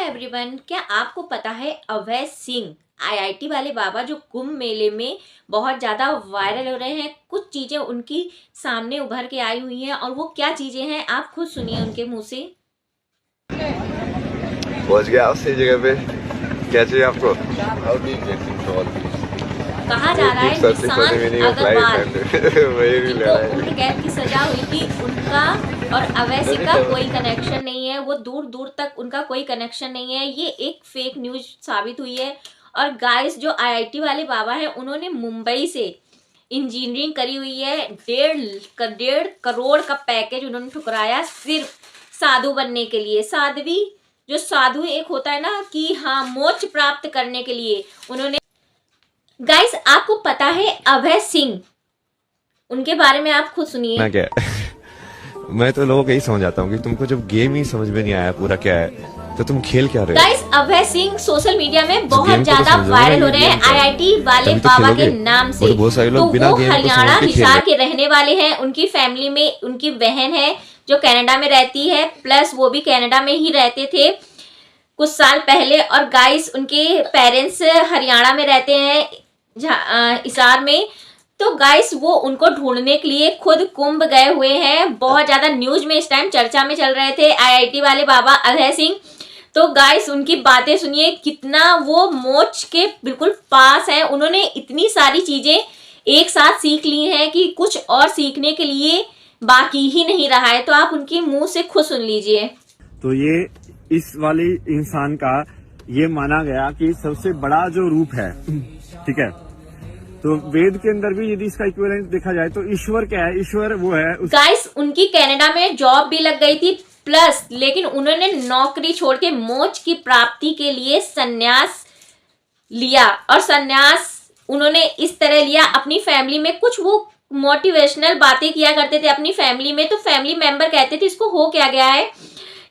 Everyone, क्या आपको पता है अभय सिंह आईआईटी वाले बाबा जो कुंभ मेले में बहुत ज़्यादा वायरल हो रहे हैं। कुछ चीज़ें उनकी सामने उभर के आई हुई हैं और वो क्या चीज़ें हैं आप खुद सुनिए उनके मुंह से। पहुंच गया आप सही जगह पे। क्या चाहिए आपको? कहा जा रहा है निशान अग्रवाल जिनको उम्र कैद की सजा हुई थी उनका और अभय सिंह का कोई कनेक्शन नहीं है। वो दूर दूर तक उनका कोई कनेक्शन नहीं है। ये एक फेक न्यूज साबित हुई है। और गाइस, जो आईआईटी वाले बाबा हैं उन्होंने मुंबई से इंजीनियरिंग करी हुई है। 1.5 करोड़ का पैकेज उन्होंने ठुकराया सिर्फ साधु बनने के लिए। जो साधु एक होता है ना कि हाँ, मोक्ष प्राप्त करने के लिए उन्होंने। गाइस, आपको पता है अभय सिंह, उनके बारे में आप खुद सुनिए। मैं क्या मैं तो लोगों को यही समझ आता हूँ कि तुमको जब गेम ही समझ में नहीं आया पूरा क्या है तो तुम खेल क्या रहे हो। Guys, Abhay Singh social media में बहुत ज्यादा वायरल हो रहे हैं आईआईटी वाले बाबा के नाम से। बहुत सारे लोग बिना गेम को हरियाणा हिसार के रहने वाले हैं। उनकी फैमिली में उनकी बहन है जो कनाडा में रहती है, प्लस वो भी कनाडा में ही रहते थे कुछ साल पहले। और गाइस, उनके पेरेंट्स हरियाणा में रहते हैं हिसार में। तो गाइस, वो उनको ढूंढने के लिए खुद कुंभ गए हुए हैं। बहुत ज्यादा न्यूज में इस टाइम चर्चा में चल रहे थे आईआईटी वाले बाबा अभय सिंह। तो गाइस, उनकी बातें सुनिए, कितना वो मोक्ष के बिल्कुल पास है। उन्होंने इतनी सारी चीजें एक साथ सीख ली हैं कि कुछ और सीखने के लिए बाकी ही नहीं रहा है। तो आप उनके मुंह से खुद सुन लीजिए। तो ये इस वाले इंसान का ये माना गया कि सबसे बड़ा जो रूप है, ठीक है, तो वेद के अंदर भी यदि इसका इक्विवेलेंट देखा जाए तो ईश्वर क्या है? ईश्वर वो है गाइस, उनकी कनाडा में जॉब भी लग गई थी प्लस, लेकिन उन्होंने नौकरी छोड़ के मोक्ष की प्राप्ति के लिए संन्यास लिया। और संन्यास उन्होंने इस तरह लिया, अपनी फैमिली में कुछ वो मोटिवेशनल बातें किया करते थे अपनी फैमिली में। तो फैमिली मेंबर कहते थे इसको हो क्या गया है,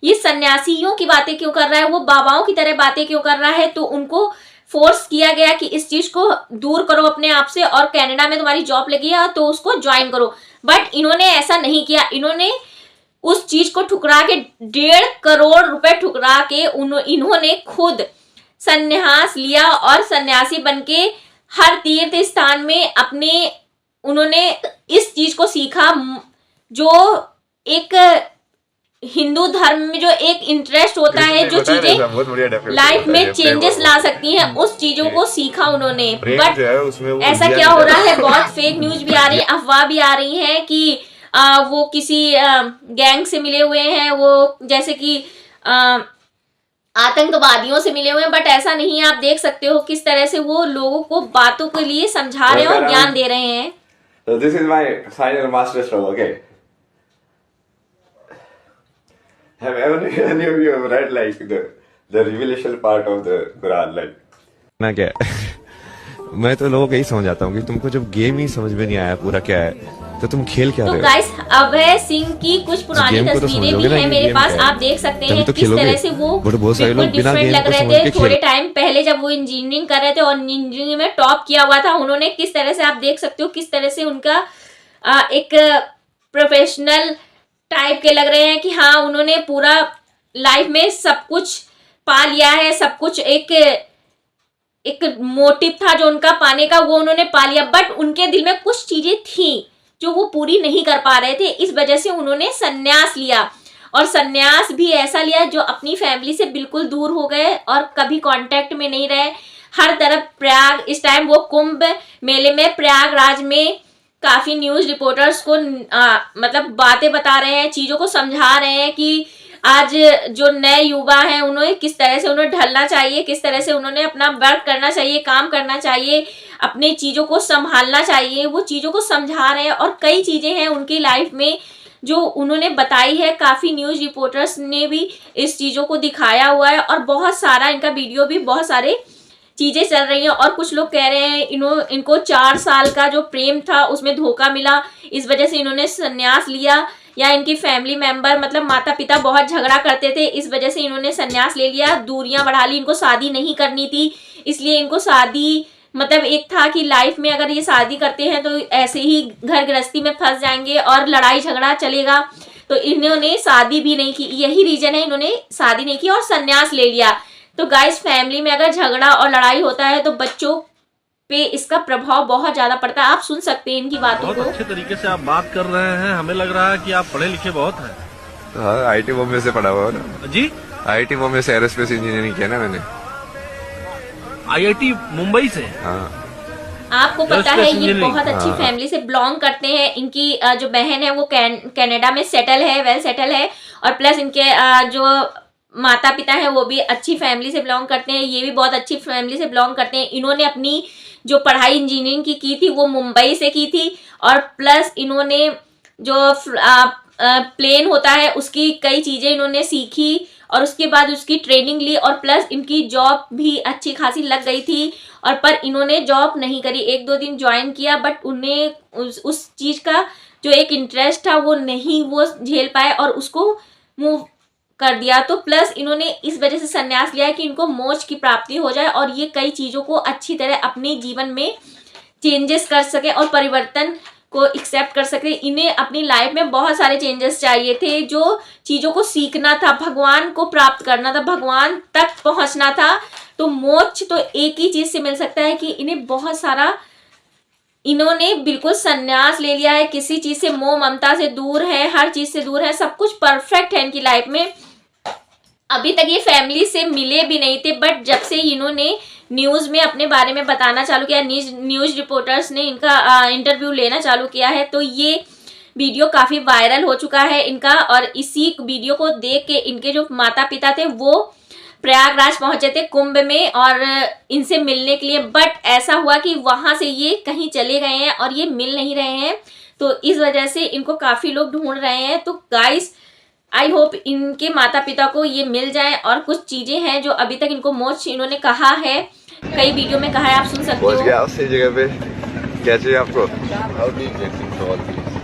ये सन्यासियों की बातें क्यों कर रहा है, वो बाबाओं की तरह बातें क्यों कर रहा है। तो उनको फोर्स किया गया कि इस चीज को दूर करो अपने आप से, और कनाडा में तुम्हारी जॉब लगी है तो उसको ज्वाइन करो। बट इन्होंने ऐसा नहीं किया। इन्होंने उस चीज को ठुकरा के 1.5 करोड़ रुपए ठुकरा के इन्होंने खुद संन्यास लिया और सन्यासी बनके हर तीर्थ स्थान में उन्होंने इस चीज को सीखा। जो एक हिंदू धर्म में जो एक इंटरेस्ट होता है, जो चीजें लाइफ में चेंजेस ला सकती हैं, उस चीजों को सीखा उन्होंने। बट ऐसा क्या हो रहा है, बहुत फेक न्यूज भी आ रही है, अफवाह भी आ रही है कि वो किसी गैंग से मिले हुए हैं, वो जैसे कि आतंकवादियों से मिले हुए हैं। बट ऐसा नहीं है। आप देख सकते हो किस तरह से वो लोगों को बातों के लिए समझा रहे हैं और ज्ञान दे रहे हैं। So this is my final master stroke, okay? Have any of you read like the revelation part of the Quran, like? मैं क्या मैं तो लोगों को यही समझ आता हूँ कि तुमको जब गेम ही समझ में नहीं आया पूरा क्या है तो तुम खेल क्या रहे हो। तो गाइस, अभय सिंह की कुछ पुरानी तस्वीरें भी हैं मेरे पास, आप देख सकते हैं किस तरह से वो बिल्कुल डिफरेंट लग रहे थे थोड़े टाइम पहले जब वो इंजीनियरिंग कर रहे थे और इंजीनियरिंग में टॉप किया हुआ था उन्होंने। किस तरह से आप देख सकते हो किस तरह से उनका एक प्रोफेशनल टाइप के लग रहे हैं कि हाँ, उन्होंने पूरा लाइफ में सब कुछ पा लिया है। सब कुछ एक मोटिव था जो उनका पाने का, वो उन्होंने पा लिया। बट उनके दिल में कुछ चीजें थी जो वो पूरी नहीं कर पा रहे थे। इस वजह से उन्होंने संन्यास लिया, और संन्यास भी ऐसा लिया जो अपनी फैमिली से बिल्कुल दूर हो गए और कभी कांटेक्ट में नहीं रहे। हर तरफ प्रयाग, इस टाइम वो कुंभ मेले में प्रयागराज में काफी न्यूज रिपोर्टर्स को मतलब बातें बता रहे हैं, चीजों को समझा रहे हैं कि आज जो नए युवा हैं उन्हें किस तरह से उन्हें ढलना चाहिए, किस तरह से उन्होंने अपना वर्क करना चाहिए, काम करना चाहिए, अपनी चीज़ों को संभालना चाहिए। वो चीज़ों को समझा रहे हैं। और कई चीज़ें हैं उनकी लाइफ में जो उन्होंने बताई है। काफ़ी न्यूज़ रिपोर्टर्स ने भी इस चीज़ों को दिखाया हुआ है और बहुत सारा इनका वीडियो भी, बहुत सारे चीज़ें चल रही हैं। और कुछ लोग कह रहे हैं इनको 4 साल का जो प्रेम था उसमें धोखा मिला, इस वजह से इन्होंने संन्यास लिया। या इनकी फैमिली मेंबर मतलब माता पिता बहुत झगड़ा करते थे, इस वजह से इन्होंने संन्यास ले लिया, दूरियां बढ़ा ली। इनको शादी नहीं करनी थी, इसलिए इनको शादी मतलब एक था कि लाइफ में अगर ये शादी करते हैं तो ऐसे ही घर गृहस्थी में फंस जाएंगे और लड़ाई झगड़ा चलेगा। तो इन्होंने शादी भी नहीं की, यही रीजन है इन्होंने शादी नहीं की और संन्यास ले लिया। तो गाइस फैमिली में अगर झगड़ा और लड़ाई होता है तो बच्चों पे इसका प्रभाव बहुत ज्यादा पड़ता है। आप सुन सकते हैं इनकी बातों को। बहुत अच्छे तरीके से आप बात कर रहे हैं, हमें लग रहा है कि आप पढ़े लिखे बहुत हैं। हाँ, आईटी बॉम्बे से पढ़ा हुआ ना जी। आईटी बॉम्बे से एरोस्पेस इंजीनियरिंग किया ना मैंने। आईआईटी मुंबई से। हाँ आपको पता है ये इंजीनियरिंग। बहुत अच्छी फैमिली से बिलोंग करते हैं। इनकी जो बहन है वो कनाडा में सेटल है, वेल सेटल है, और प्लस इनके जो माता पिता हैं वो भी अच्छी फैमिली से बिलोंग करते हैं, ये भी बहुत अच्छी फैमिली से बिलोंग करते हैं। इन्होंने अपनी जो पढ़ाई इंजीनियरिंग की थी वो मुंबई से की थी, और प्लस इन्होंने जो प्लेन होता है उसकी कई चीज़ें इन्होंने सीखी और उसके बाद उसकी ट्रेनिंग ली, और प्लस इनकी जॉब भी अच्छी खासी लग गई थी। और पर इन्होंने जॉब नहीं करी, 1-2 दिन ज्वाइन किया, बट उन्हें उस चीज़ का जो एक इंटरेस्ट था वो नहीं वो झेल पाए और उसको मूव कर दिया। तो प्लस इन्होंने इस वजह से संन्यास लिया है कि इनको मोक्ष की प्राप्ति हो जाए और ये कई चीज़ों को अच्छी तरह अपने जीवन में चेंजेस कर सके और परिवर्तन को एक्सेप्ट कर सके। इन्हें अपनी लाइफ में बहुत सारे चेंजेस चाहिए थे, जो चीज़ों को सीखना था, भगवान को प्राप्त करना था, भगवान तक पहुंचना था। तो मोक्ष तो एक ही चीज़ से मिल सकता है कि इन्हें बहुत सारा, इन्होंने बिल्कुल संन्यास ले लिया है, किसी चीज़ से मोह ममता से दूर है, हर चीज़ से दूर है, सब कुछ परफेक्ट है इनकी लाइफ में। अभी तक ये फैमिली से मिले भी नहीं थे, बट जब से इन्होंने न्यूज़ में अपने बारे में बताना चालू किया, न्यूज़ रिपोर्टर्स ने इनका इंटरव्यू लेना चालू किया है, तो ये वीडियो काफ़ी वायरल हो चुका है इनका। और इसी वीडियो को देख के इनके जो माता पिता थे वो प्रयागराज पहुंचे थे कुंभ में और इनसे मिलने के लिए, बट ऐसा हुआ कि वहां से ये कहीं चले गए हैं और ये मिल नहीं रहे हैं। तो इस वजह से इनको काफ़ी लोग ढूंढ रहे हैं। तो गाइस आई होप इनके माता पिता को ये मिल जाए। और कुछ चीज़ें हैं जो अभी तक इनको मोक्ष इन्होंने कहा है, कई वीडियो में कहा है, आप सुन सकते पहुंच हो। गया आप सही जगह पे। क्या चाहिए आपको?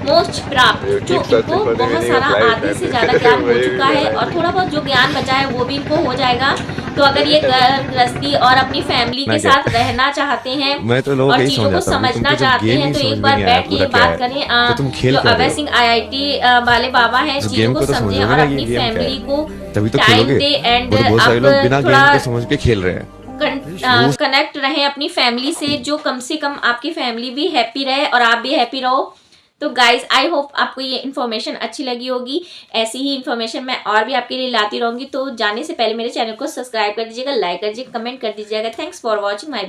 मोक्ष प्राप्त, जो इनको बहुत सारा आधे से ज़्यादा ज्ञान हो चुका है और थोड़ा बहुत जो ज्ञान बचा है वो भी इनको हो जाएगा। तो अगर ये गृहस्थी और अपनी फैमिली के साथ रहना चाहते हैं और चीज़ों को समझना चाहते हैं तो एक बार बैठ के ये बात करें। जो अभय सिंह IIT वाले बाबा हैं, चीज़ों को समझें और अपनी फैमिली को टाइम दे एंड आप थोड़ा समझ के खेल रहे हैं। कनेक्ट रहें अपनी फैमिली से, जो कम से कम आपकी फैमिली भी हैप्पी रहे और आप भी हैप्पी रहो। तो गाइज आई होप आपको ये इन्फॉर्मेशन अच्छी लगी होगी। ऐसी ही इन्फॉर्मेशन मैं और भी आपके लिए लाती रहूंगी। तो जाने से पहले मेरे चैनल को सब्सक्राइब कर दीजिएगा, लाइक कर दीजिएगा, कमेंट कर दीजिएगा। Thanks for watching my video.